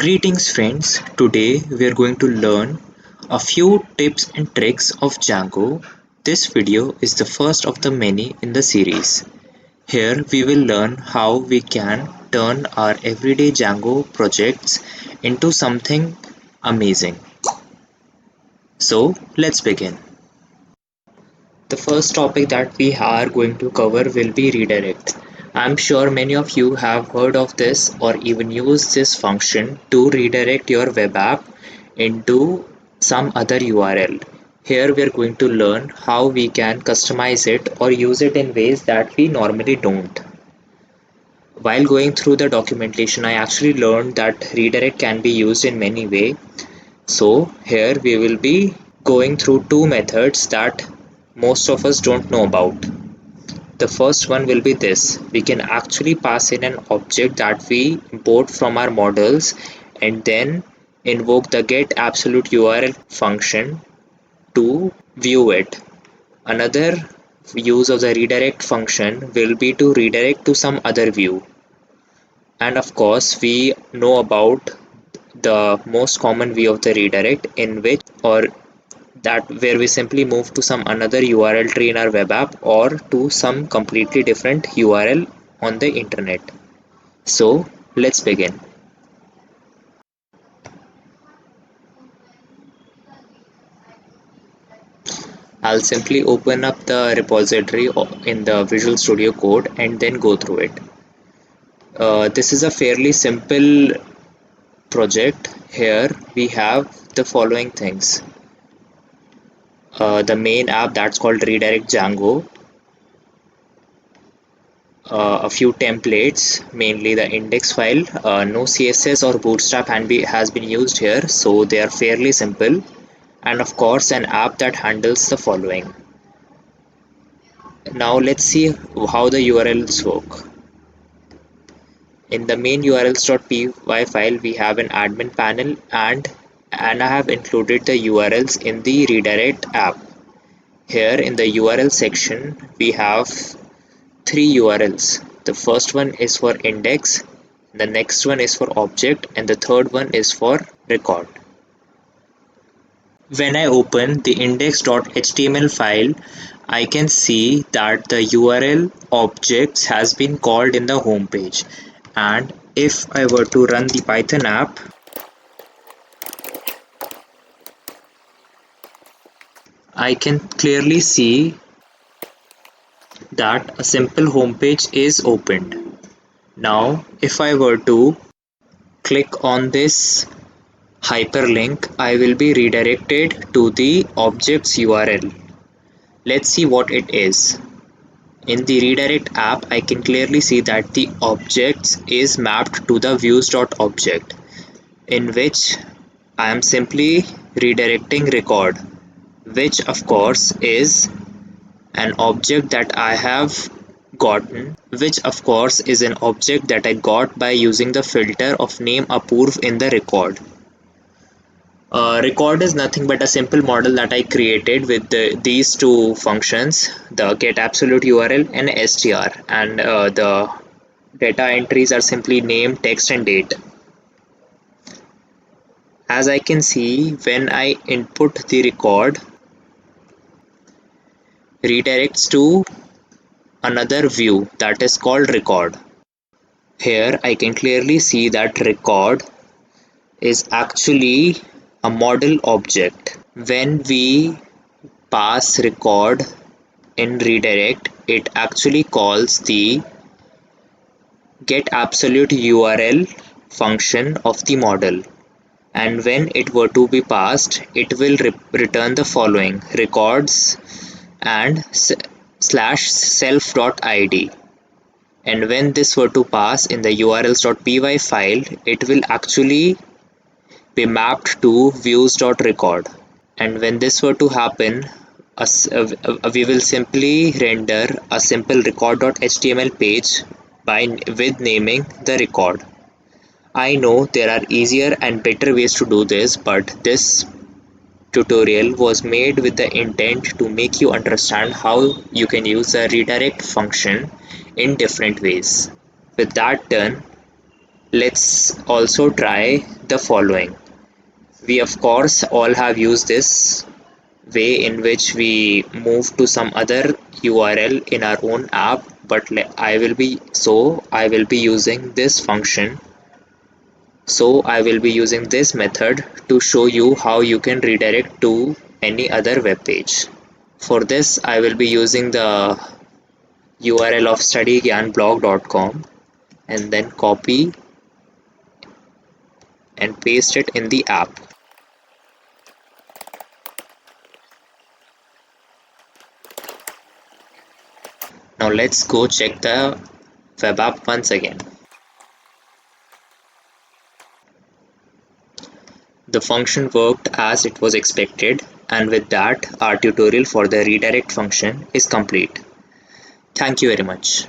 Greetings friends, today we are going to learn a few tips and tricks of Django. This video is the first of the many in the series. Here we will learn how we can turn our everyday Django projects into something amazing. So let's begin. The first topic that we are going to cover will be redirect. I'm sure many of you have heard of this or even used this function to redirect your web app into some other URL. Here we are going to learn how we can customize it or use it in ways that we normally don't. While going through the documentation, I actually learned that redirect can be used in many ways. So here we will be going through two methods that most of us don't know about. The first one will be this. We can actually pass in an object that we import from our models and then invoke the get absolute URL function to view it. Another use of the redirect function will be to redirect to some other view. And of course, we know about the most common view of the redirect in which or that where we simply move to some another URL tree in our web app or to some completely different URL on the internet. So let's begin. I'll simply open up the repository in the Visual Studio Code and then go through it. This is a fairly simple project. Here we have the following things. The main app that's called Redirect Django, a few templates, mainly the index file. No CSS or Bootstrap has been used here, so they are fairly simple. And of course, an app that handles the following. Now let's see how the URLs work. In the main urls.py file, we have an admin panel and I have included the URLs in the redirect app. Here in the URL section, we have three URLs. The first one is for index, the next one is for object, and the third one is for record. When I open the index.html file, I can see that the URL objects has been called in the home page. And if I were to run the Python app, I can clearly see that a simple home page is opened. Now, if I were to click on this hyperlink, I will be redirected to the object's URL. Let's see what it is. In the redirect app, I can clearly see that the objects is mapped to the views.object, in which I am simply redirecting record, which of course is an object that I have gotten, which of course is an object that I got by using the filter of name Apurv in the record. Record is nothing but a simple model that I created with these two functions, the get absolute URL and str, and the data entries are simply name, text, and date. As I can see, when I input the record, redirects to another view that is called record. Here I can clearly see that record is actually a model object. When we pass record in redirect, it actually calls the get absolute URL function of the model, and when it were to be passed, it will return the following records and slash self.id. And when this were to pass in the urls.py file, it will actually be mapped to views.record. And when this were to happen, we will simply render a simple record.html page with naming the record. I know there are easier and better ways to do this, but this tutorial was made with the intent to make you understand how you can use the redirect function in different ways. With that done, let's also try the following. We of course all have used this way in which we move to some other URL in our own app, but I will be using this function. So I will be using this method to show you how you can redirect to any other web page. For this I will be using the URL of studygyanblog.com and then copy and paste it in the app. Now let's go check the web app once again. The function worked as it was expected, and with that, our tutorial for the redirect function is complete. Thank you very much.